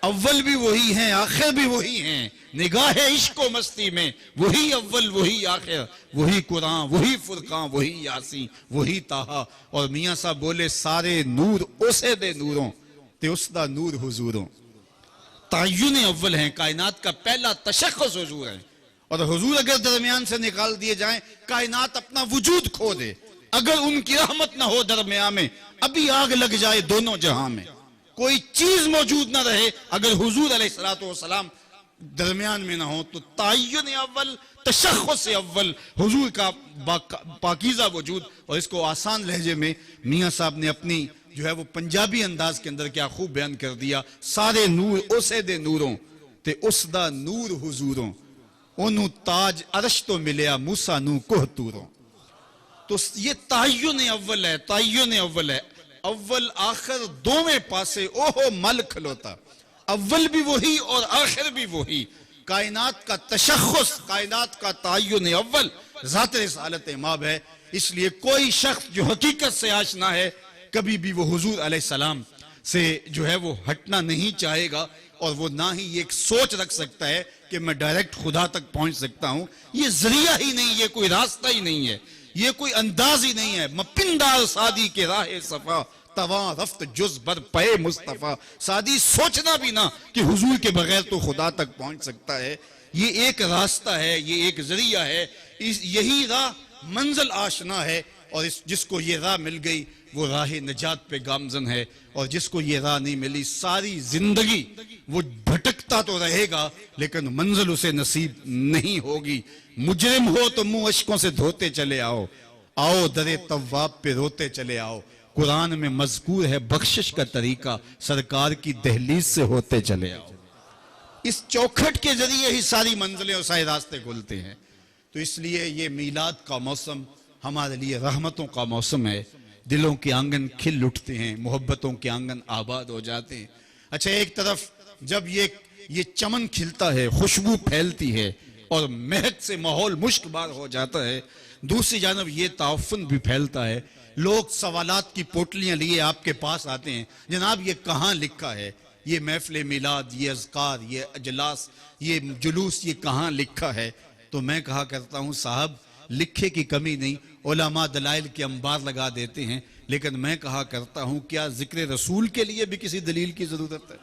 اول بھی وہی ہیں آخر بھی وہی ہیں۔ نگاہ عشق و مستی میں وہی اول وہی آخر، وہی قرآن وہی فرقان وہی یاسین وہی طٰہٰ۔ اور میاں صاحب بولے سارے نور اسے دے نوروں تے اس دا نور حضوروں۔ تعین اول ہیں، کائنات کا پہلا تشخص حضور ہے، اور حضور اگر درمیان سے نکال دیے جائیں کائنات اپنا وجود کھو دے۔ اگر ان کی رحمت نہ ہو درمیان میں، ابھی آگ لگ جائے دونوں جہاں میں، کوئی چیز موجود نہ رہے، اگر حضور علیہ السلام درمیان میں نہ ہو تو تعین اول، تشخص اول حضور کا پاکیزہ وجود۔ اور اس کو آسان لہجے میں میاں صاحب نے اپنی جو ہے وہ پنجابی انداز کے اندر کیا خوب بیان کر دیا، سارے نور اسے دے نوروں تے اس دا نور حضوروں، انہوں تاج عرش تو ملیا موسیٰ نو کوہ توروں۔ تو یہ تعین اول ہے، تعین اول ہے، اول آخر دوویں پاسے اوہو مل کھلوتا، اول بھی وہی اور آخر بھی وہی، کائنات کا تشخص، کائنات کا تعین اول ذات رسالت امام ہے۔ اس لیے کوئی شخص جو حقیقت سے آشنا ہے کبھی بھی وہ حضور علیہ السلام سے جو ہے وہ ہٹنا نہیں چاہے گا، اور وہ نہ ہی ایک سوچ رکھ سکتا ہے کہ میں ڈائریکٹ خدا تک پہنچ سکتا ہوں۔ یہ ذریعہ ہی نہیں، یہ کوئی راستہ ہی نہیں ہے، یہ کوئی انداز ہی نہیں ہے۔ مپندار سادی کے راہ صفا، تواں رفت جز بر پے مصطفیٰ۔ سادی سوچنا بھی نہ کہ حضور کے بغیر تو خدا تک پہنچ سکتا ہے۔ یہ ایک راستہ ہے، یہ ایک ذریعہ ہے، یہی راہ منزل آشنا ہے، اور جس کو یہ راہ مل گئی وہ راہ نجات پہ گامزن ہے، اور جس کو یہ راہ نہیں ملی ساری زندگی وہ بھٹکتا تو رہے گا لیکن منزل اسے نصیب نہیں ہوگی۔ مجرم ہو تو منہ اشکوں سے دھوتے چلے آؤ، آؤ در تواب پہ روتے چلے آؤ۔ قرآن میں مذکور ہے بخشش کا طریقہ، سرکار کی دہلیز سے ہوتے چلے آؤ۔ اس چوکھٹ کے ذریعے ہی ساری منزلیں اور سارے راستے کھلتے ہیں۔ تو اس لیے یہ میلاد کا موسم ہمارے لیے رحمتوں کا موسم ہے، دلوں کے آنگن کھل اٹھتے ہیں، محبتوں کے آنگن آباد ہو جاتے ہیں۔ اچھا، ایک طرف جب یہ چمن کھلتا ہے، خوشبو پھیلتی ہے اور مہک سے ماحول مشک بار ہو جاتا ہے، دوسری جانب یہ تعفن بھی پھیلتا ہے۔ لوگ سوالات کی پوٹلیاں لیے آپ کے پاس آتے ہیں، جناب یہ کہاں لکھا ہے، یہ محفل میلاد، یہ اذکار، یہ اجلاس، یہ جلوس، یہ کہاں لکھا ہے؟ تو میں کہا کرتا ہوں صاحب لکھے کی کمی نہیں، علماء دلائل کے انبار لگا دیتے ہیں، لیکن میں کہا کرتا ہوں کیا ذکر رسول کے لیے بھی کسی دلیل کی ضرورت ہے؟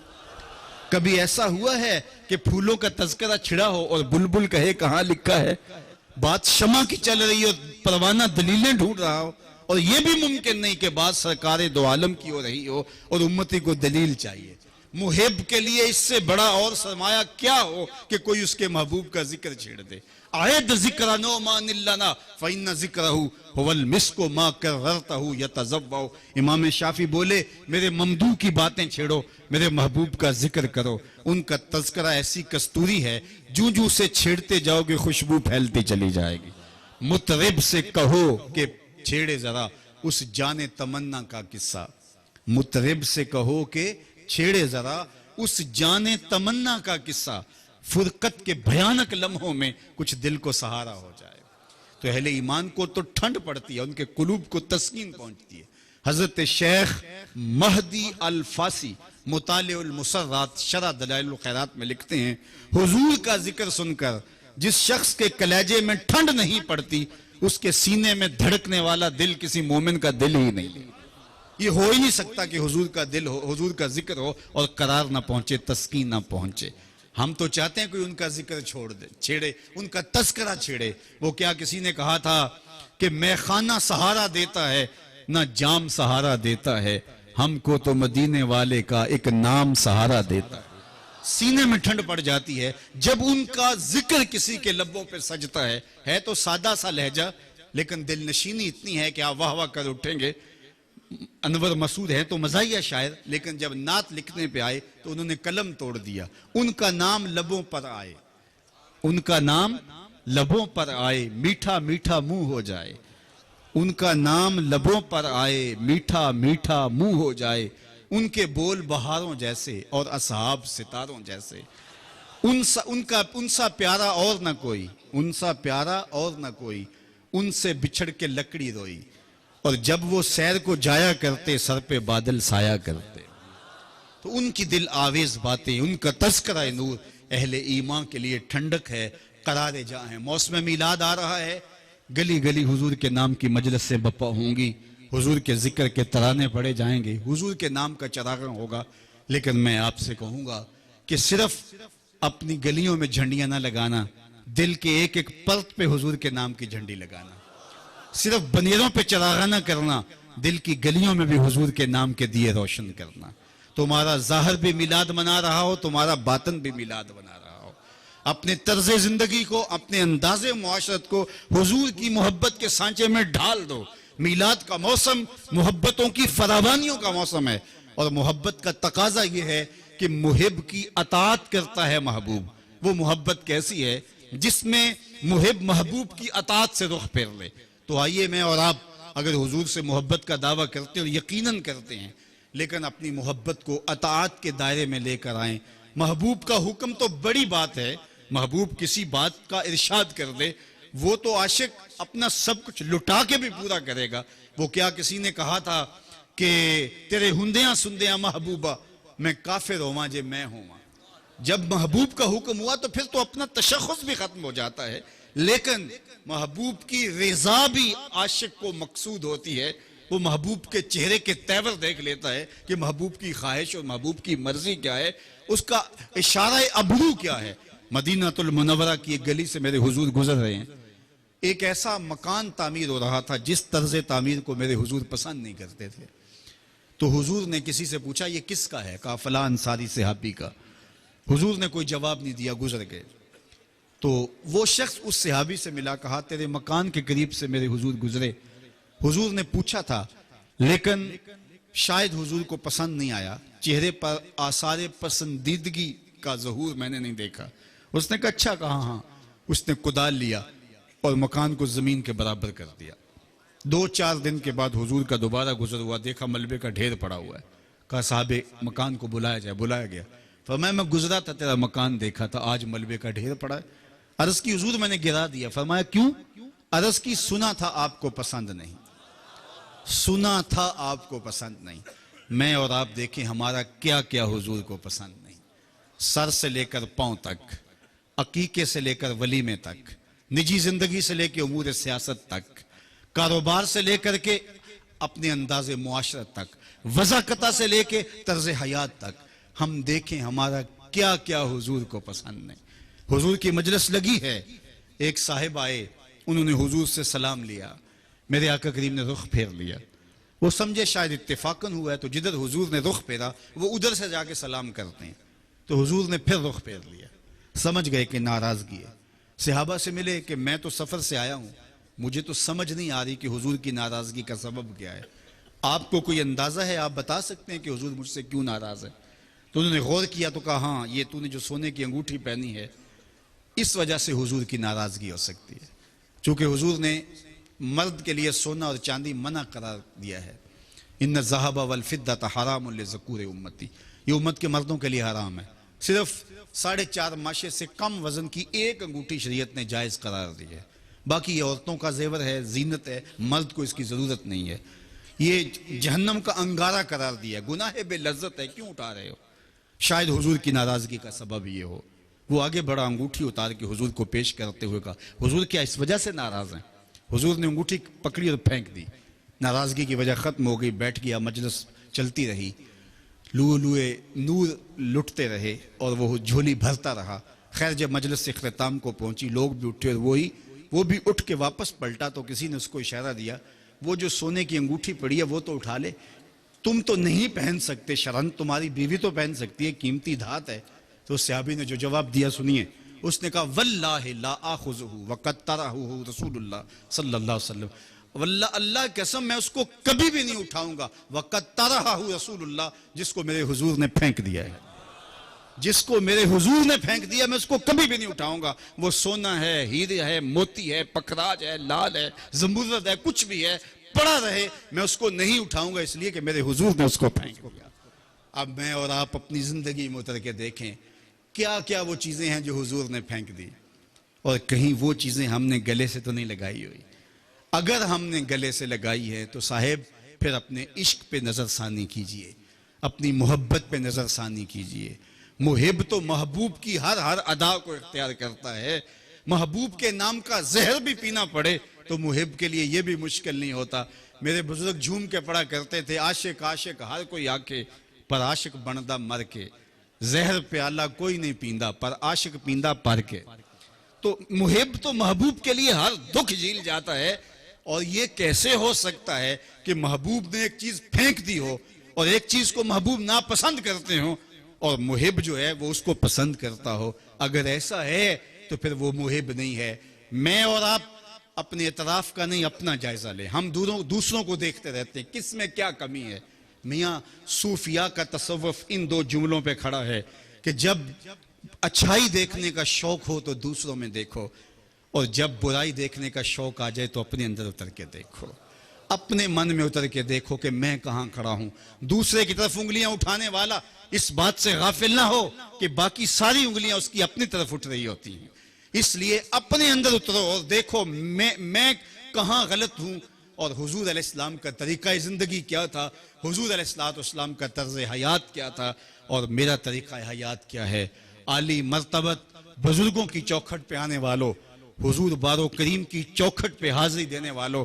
کبھی ایسا ہوا ہے کہ پھولوں کا تذکرہ چھڑا ہو اور بلبل کہے کہاں لکھا ہے؟ بات شمع کی چل رہی ہو، پروانہ دلیلیں ڈھونڈ رہا ہو، اور یہ بھی ممکن نہیں کہ بات سرکار دو عالم کی ہو رہی ہو اور امتی کو دلیل چاہیے۔ محب کے لیے اس سے بڑا اور سرمایہ کیا ہو کہ کوئی اس کے محبوب کا ذکر چھیڑ دے۔ عید ذکر نعمان لنا فإن ذکرہ هو المسک ما کررتہ یتزوع۔ امام شافعی بولے میرے ممدوح کی باتیں چھیڑو، میرے محبوب کا ذکر کرو، ان کا تذکرہ ایسی کستوری ہے جو جو سے چھیڑتے جاؤ گے خوشبو پھیلتی چلی جائے گی۔ مطرب سے کہو کہ چھیڑے ذرا اس جان تمنا کا قصہ، مطرب سے کہو کہ چھیڑے ذرا اس جان تمنا کا قصہ، فرقت کے بھیانک لمحوں میں کچھ دل کو سہارا ہو جائے۔ تو اہل ایمان کو تو ٹھنڈ پڑتی ہے، ان کے قلوب کو تسکین پہنچتی ہے۔ حضرت شیخ مہدی الفاسی مطالع المسرات شرح دلائل الخیرات میں لکھتے ہیں حضور کا ذکر سن کر جس شخص کے کلیجے میں ٹھنڈ نہیں پڑتی اس کے سینے میں دھڑکنے والا دل کسی مومن کا دل ہی نہیں۔ یہ ہو ہی نہیں سکتا کہ حضور کا دل ہو، حضور کا ذکر ہو اور قرار نہ پہنچے، تسکین نہ پہنچے۔ ہم تو چاہتے ہیں کوئی ان کا ذکر چھیڑے، ان کا تذکرہ چھیڑے۔ وہ کیا کسی نے کہا تھا کہ میخانہ سہارا دیتا ہے نہ جام سہارا دیتا ہے، ہم کو تو مدینے والے کا ایک نام سہارا دیتا ہے۔ سینے میں ٹھنڈ پڑ جاتی ہے جب ان کا ذکر کسی کے لبوں پہ سجتا ہے تو سادہ سا لہجہ لیکن دل نشینی اتنی ہے کہ آپ واہ واہ کر اٹھیں گے۔ انور مسعود ہیں تو مزاحیہ شاعر، لیکن جب نعت لکھنے پہ آئے تو انہوں نے قلم توڑ دیا۔ ان کا نام لبوں پر آئے، ان کا نام لبوں پر آئے، میٹھا میٹھا منہ ہو جائے۔ ان کا نام لبوں پر آئے، میٹھا میٹھا منہ ہو جائے۔ ان کے بول بہاروں جیسے اور اصحاب ستاروں جیسے۔ ان سا پیارا اور نہ کوئی، ان سا پیارا اور نہ کوئی، ان سے بچھڑ کے لکڑی روئی۔ اور جب وہ سیر کو جایا کرتے سر پہ بادل سایہ کرتے۔ تو ان کی دل آویز باتیں، ان کا تذکرہ نور اہل ایمان کے لیے ٹھنڈک ہے، قرار جاں ہے۔ موسم میلاد آ رہا ہے، گلی گلی حضور کے نام کی مجلس سے بپا ہوں گی، حضور کے ذکر کے ترانے پڑے جائیں گے، حضور کے نام کا چراغاں ہوگا۔ لیکن میں آپ سے کہوں گا کہ صرف اپنی گلیوں میں جھنڈیاں نہ لگانا، دل کے ایک ایک پرت پہ حضور کے نام کی جھنڈی لگانا۔ صرف بنیروں پہ چراغاں نہ کرنا، دل کی گلیوں میں بھی حضور کے نام کے دیے روشن کرنا۔ تمہارا ظاہر بھی میلاد منا رہا ہو، تمہارا باطن بھی میلاد منا رہا ہو۔ اپنے طرز زندگی کو، اپنے انداز معاشرت کو حضور کی محبت کے سانچے میں ڈھال دو۔ میلاد کا موسم محبتوں کی فراوانیوں کا موسم ہے، اور محبت کا تقاضا یہ ہے کہ محب کی اطاعت کرتا ہے محبوب۔ وہ محبت کیسی ہے جس میں محب محبوب کی اطاعت سے رخ پھیر لے۔ تو آئیے میں اور آپ اگر حضور سے محبت کا دعویٰ کرتے اور یقیناً کرتے ہیں لیکن اپنی محبت کو اطاعت کے دائرے میں لے کر آئیں. محبوب کا حکم تو بڑی بات ہے. محبوب کسی بات کا ارشاد کر دے وہ تو عاشق اپنا سب کچھ لٹا کے بھی پورا کرے گا. وہ کیا کسی نے کہا تھا کہ تیرے ہندیاں سندیاں محبوبہ میں کافر ہوا جے میں ہوں. جب محبوب کا حکم ہوا تو پھر تو اپنا تشخص بھی ختم ہو جاتا ہے. لیکن محبوب کی رضا بھی عاشق کو مقصود ہوتی ہے. وہ محبوب کے چہرے کے تیور دیکھ لیتا ہے کہ محبوب کی خواہش اور محبوب کی مرضی کیا ہے, اس کا اشارہ ابرو کیا ہے. مدینہ المنورہ کی ایک گلی سے میرے حضور گزر رہے ہیں. ایک ایسا مکان تعمیر ہو رہا تھا جس طرز تعمیر کو میرے حضور پسند نہیں کرتے تھے. تو حضور نے کسی سے پوچھا یہ کس کا ہے؟ کہا فلاں انصاری صحابی کا. حضور نے کوئی جواب نہیں دیا, گزر گئے. تو وہ شخص اس صحابی سے ملا, کہا تیرے مکان کے قریب سے میرے حضور گزرے. حضور نے پوچھا تھا لیکن شاید حضور کو پسند نہیں آیا. چہرے پر آثار پسندیدگی کا ظہور میں نے نہیں دیکھا. اس نے کہا اچھا کہا. ہاں. اس نے کدال لیا اور مکان کو زمین کے برابر کر دیا. 2-4 دن کے بعد حضور کا دوبارہ گزر ہوا, دیکھا ملبے کا ڈھیر پڑا ہوا ہے. کہا صاحب مکان کو بلایا جائے. بلایا گیا. فرمایا میں گزرا تھا تیرا مکان دیکھا تھا, آج ملبے کا ڈھیر پڑا ہے. عرض کی حضور میں نے گرا دیا. فرمایا کیوں؟ عرض کی سنا تھا آپ کو پسند نہیں. سنا تھا آپ کو پسند نہیں. میں اور آپ دیکھیں ہمارا کیا کیا حضور کو پسند نہیں. سر سے لے کر پاؤں تک, عقیقے سے لے کر ولیمے تک, نجی زندگی سے لے کے امور سیاست تک, کاروبار سے لے کر کے اپنے انداز معاشرت تک, وضاقتہ سے لے کے طرز حیات تک, ہم دیکھیں ہمارا کیا کیا حضور کو پسند نہیں. حضور کی مجلس لگی ہے, ایک صاحب آئے, انہوں نے حضور سے سلام لیا. میرے آقا کریم نے رخ پھیر لیا. وہ سمجھے شاید اتفاقاً ہوا ہے تو جدھر حضور نے رخ پھیرا وہ ادھر سے جا کے سلام کرتے ہیں. تو حضور نے پھر رخ پھیر لیا. سمجھ گئے کہ ناراضگی ہے. صحابہ سے ملے کہ میں تو سفر سے آیا ہوں, مجھے تو سمجھ نہیں آ رہی کہ حضور کی ناراضگی کا سبب کیا ہے. آپ کو کوئی اندازہ ہے, آپ بتا سکتے ہیں کہ حضور مجھ سے کیوں ناراض ہے؟ تو انہوں نے غور کیا تو کہا ہاں یہ تو نے جو سونے کی انگوٹھی پہنی ہے اس وجہ سے حضور کی ناراضگی ہو سکتی ہے. چونکہ حضور نے مرد کے لیے سونا اور چاندی منع قرار دیا ہے. ان الذهب والفضة حرام لذکور امتی, یہ امت کے مردوں کے لیے حرام ہے. صرف 4.5 ماشے سے کم وزن کی ایک انگوٹھی شریعت نے جائز قرار دی ہے. باقی یہ عورتوں کا زیور ہے, زینت ہے, مرد کو اس کی ضرورت نہیں ہے. یہ جہنم کا انگارہ قرار دیا ہے, گناہ بے لذت ہے, کیوں اٹھا رہے ہو؟ شاید حضور کی ناراضگی کا سبب یہ ہو. وہ آگے بڑا, انگوٹھی اتار کے حضور کو پیش کرتے ہوئے کہا حضور کیا اس وجہ سے ناراض ہیں؟ حضور نے انگوٹھی پکڑی اور پھینک دی. ناراضگی کی وجہ ختم ہو گئی. بیٹھ گیا, مجلس چلتی رہی, لوئے نور لٹتے رہے اور وہ جھولی بھرتا رہا. خیر جب مجلس سے اختتام کو پہنچی لوگ بھی اٹھے اور وہ بھی اٹھ کے واپس پلٹا تو کسی نے اس کو اشارہ دیا وہ جو سونے کی انگوٹھی پڑی ہے وہ تو اٹھا لے, تم تو نہیں پہن سکتے شرن, تمہاری بیوی تو پہن سکتی ہے, قیمتی دھات ہے. تو صحابی نے جو جواب دیا سنیے. اس نے کہا واللہ لا آخذہ وقد ترہ رسول اللہ صلی اللہ علیہ وسلم, واللہ اللہ قسم میں اس کو کبھی بھی نہیں اٹھاؤں گا. وقد ترہ رسول اللہ, جس کو میرے حضور نے پھینک دیا ہے, جس کو میرے حضور نے پھینک دیا میں اس کو کبھی بھی نہیں اٹھاؤں گا. وہ سونا ہے, ہیرے ہے, موتی ہے, پکھراج ہے, لال ہے, زمرد ہے, کچھ بھی ہے, پڑا رہے, میں اس کو نہیں اٹھاؤں گا اس لیے کہ میرے حضور نے اس کو پھینک دیا. اب میں اور آپ اپنی زندگی میں اتر کے دیکھیں کیا کیا وہ چیزیں ہیں جو حضور نے پھینک دی, اور کہیں وہ چیزیں ہم نے گلے سے تو نہیں لگائی ہوئی. اگر ہم نے گلے سے لگائی ہے تو صاحب پھر اپنے عشق پہ نظر ثانی کیجئے, اپنی محبت پہ نظر ثانی کیجئے. محب تو محبوب کی ہر ادا کو اختیار کرتا ہے. محبوب کے نام کا زہر بھی پینا پڑے تو محب کے لیے یہ بھی مشکل نہیں ہوتا. میرے بزرگ جھوم کے پڑھا کرتے تھے عاشق عاشق ہر کوئی آکے, پر عاشق بندہ مر کے, زہر پیالہ کوئی نہیں پیندا, پر عاشق پیندا پر کے. تو محب تو محبوب کے لیے ہر دکھ جھیل جاتا ہے. اور یہ کیسے ہو سکتا ہے کہ محبوب نے ایک چیز پھینک دی ہو اور ایک چیز کو محبوب ناپسند کرتے ہوں اور محب جو ہے وہ اس کو پسند کرتا ہو؟ اگر ایسا ہے تو پھر وہ محب نہیں ہے. میں اور آپ اپنے اعتراف کا نہیں اپنا جائزہ لیں. ہم دوسروں کو دیکھتے رہتے ہیں کس میں کیا کمی ہے. میاں صوفیاء کا تصوف ان 2 جملوں پہ کھڑا ہے کہ جب اچھائی دیکھنے کا شوق ہو تو دوسروں میں دیکھو, اور جب برائی دیکھنے کا شوق آ جائے تو اپنے اندر اتر کے دیکھو، اپنے من میں اتر کے دیکھو کہ میں کہاں کھڑا ہوں۔ دوسرے کی طرف انگلیاں اٹھانے والا اس بات سے غافل نہ ہو کہ باقی ساری انگلیاں اس کی اپنی طرف اٹھ رہی ہوتی ہیں۔ اس لیے اپنے اندر اترو اور دیکھو میں کہاں غلط ہوں، اور حضور علیہ السلام کا طریقہ زندگی کیا تھا، حضور علیہ السلام کا طرز حیات کیا تھا، اور میرا طریقہ حیات کیا ہے۔ عالی مرتبت بزرگوں کی چوکھٹ پہ آنے والوں، حضور بارو کریم کی چوکھٹ پہ حاضری دینے والوں،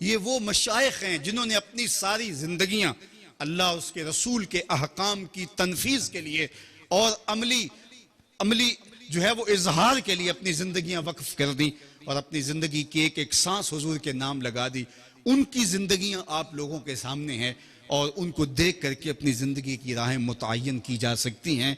یہ وہ مشائخ ہیں جنہوں نے اپنی ساری زندگیاں اللہ اس کے رسول کے احکام کی تنفیذ کے لیے اور عملی جو ہے وہ اظہار کے لیے اپنی زندگیاں وقف کر دی، اور اپنی زندگی کی ایک ایک سانس حضور کے نام لگا دی۔ ان کی زندگیاں آپ لوگوں کے سامنے ہیں، اور ان کو دیکھ کر کے اپنی زندگی کی راہیں متعین کی جا سکتی ہیں۔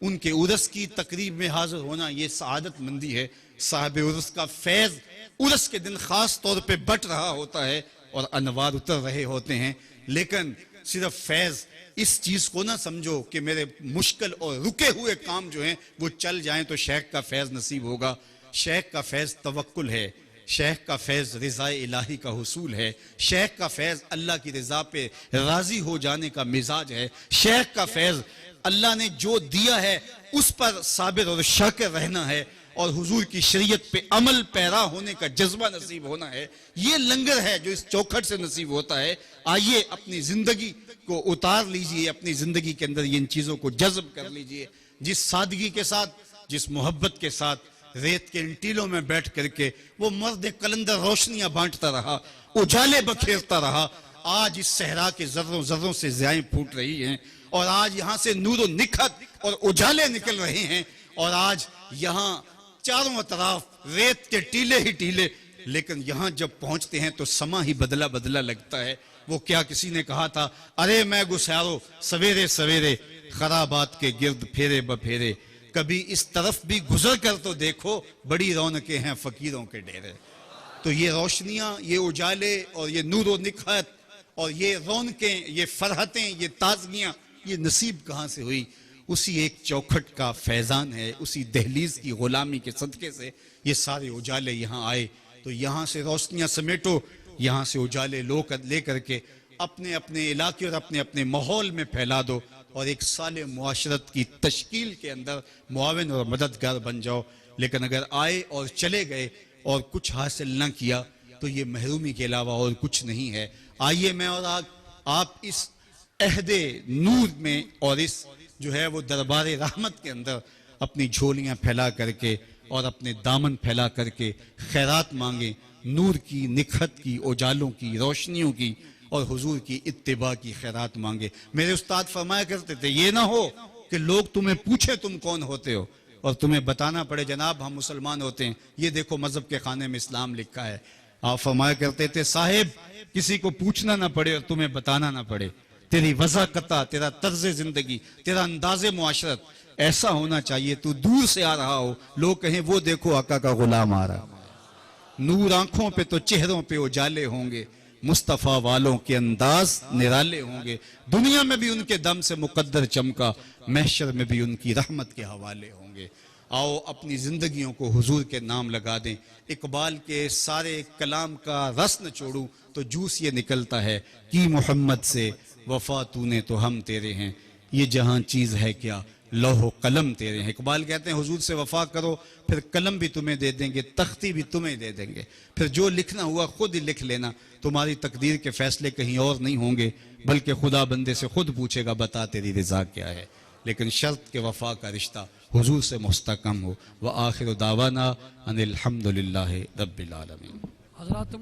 ان کے عرس کی تقریب میں حاضر ہونا یہ سعادت مندی ہے۔ صاحب عرس کا فیض عرس کے دن خاص طور پہ بٹ رہا ہوتا ہے اور انوار اتر رہے ہوتے ہیں، لیکن صرف فیض اس چیز کو نہ سمجھو کہ میرے مشکل اور رکے ہوئے کام جو ہیں وہ چل جائیں تو شیخ کا فیض نصیب ہوگا۔ شیخ کا فیض توکل ہے، شیخ کا فیض رضا الہی کا حصول ہے، شیخ کا فیض اللہ کی رضا پہ راضی ہو جانے کا مزاج ہے، شیخ کا فیض اللہ نے جو دیا ہے اس پر صابر اور شاکر رہنا ہے، اور حضور کی شریعت پہ عمل پیرا ہونے کا جذبہ نصیب ہونا ہے۔ یہ لنگر ہے جو اس چوکھٹ سے نصیب ہوتا ہے۔ آئیے اپنی زندگی کو اتار لیجئے، اپنی زندگی کے اندر ان چیزوں کو جذب کر لیجئے۔ جس سادگی کے ساتھ، جس محبت کے ساتھ ریت کے ان ٹیلوں میں بیٹھ کر کے وہ مرد قلندر روشنیاں بانٹتا رہا، اجالے بکھیرتا رہا، آج اس صحرا کے ذروں ذروں سے ضیائیں پھوٹ رہی ہیں، اور آج یہاں سے نور و نکھت اور اجالے نکل رہے ہیں، اور آج یہاں چاروں اطراف ریت کے ٹیلے ہی ٹیلے، لیکن یہاں جب پہنچتے ہیں تو سما ہی بدلا بدلا لگتا ہے۔ وہ کیا کسی نے کہا تھا، ارے میں گسارو سویرے سویرے خرابات کے گرد پھیرے بپھیرے، کبھی اس طرف بھی گزر کر تو دیکھو، بڑی رونقیں ہیں فقیروں کے ڈیرے۔ تو یہ روشنیاں، یہ اجالے اور یہ نور و نکھت اور یہ رونقیں، یہ فرحتیں، یہ تازگیاں، یہ نصیب کہاں سے ہوئی؟ اسی ایک چوکھٹ کا فیضان ہے، اسی دہلیز کی غلامی کے صدقے سے یہ سارے اجالے یہاں آئے۔ تو یہاں سے روشنیاں سمیٹو، یہاں سے اجالے لے کر کے اپنے اپنے علاقے اور اپنے اپنے ماحول میں پھیلا دو، اور ایک صالح معاشرت کی تشکیل کے اندر معاون اور مددگار بن جاؤ۔ لیکن اگر آئے اور چلے گئے اور کچھ حاصل نہ کیا تو یہ محرومی کے علاوہ اور کچھ نہیں ہے۔ آئیے میں اور آپ اس عہد نور میں اور اس جو ہے وہ دربار رحمت کے اندر اپنی جھولیاں پھیلا کر کے اور اپنے دامن پھیلا کر کے خیرات مانگیں، نور کی، نکھت کی، اجالوں کی، روشنیوں کی اور حضور کی اتباع کی خیرات مانگے۔ میرے استاد فرمایا کرتے تھے، یہ نہ ہو کہ لوگ تمہیں پوچھے تم کون ہوتے ہو اور تمہیں بتانا پڑے جناب ہم مسلمان ہوتے ہیں، یہ دیکھو مذہب کے خانے میں اسلام لکھا ہے۔ آپ فرمایا کرتے تھے، صاحب کسی کو پوچھنا نہ پڑے اور تمہیں بتانا نہ پڑے، تیری وضاقتہ، تیرا طرز زندگی، تیرا انداز معاشرت ایسا ہونا چاہیے تو دور سے آ رہا ہو، لوگ کہیں وہ دیکھو آقا کا غلام آ رہا۔ نور آنکھوں پہ تو چہروں پہ اجالے ہوں گے، مصطفیٰ والوں کے انداز نرالے ہوں گے، دنیا میں بھی ان کے دم سے مقدر چمکا، محشر میں بھی ان کی رحمت کے حوالے ہوں گے۔ آؤ اپنی زندگیوں کو حضور کے نام لگا دیں۔ اقبال کے سارے کلام کا رس نہ چھوڑوں تو جوس یہ نکلتا ہے، کی محمد سے وفا تو نے تو ہم تیرے ہیں، یہ جہاں چیز ہے کیا لوح و قلم تیرے ہیں۔ اقبال کہتے ہیں حضور سے وفا کرو، پھر قلم بھی تمہیں دے دیں گے، تختی بھی تمہیں دے دیں گے، پھر جو لکھنا ہوا خود ہی لکھ لینا، تمہاری تقدیر کے فیصلے کہیں اور نہیں ہوں گے، بلکہ خدا بندے سے خود پوچھے گا بتا تیری رضا کیا ہے۔ لیکن شرط کہ وفا کا رشتہ حضور سے مستحکم ہو۔ وآخر دعوانا ان الحمدللہ رب العالمین۔ حضرات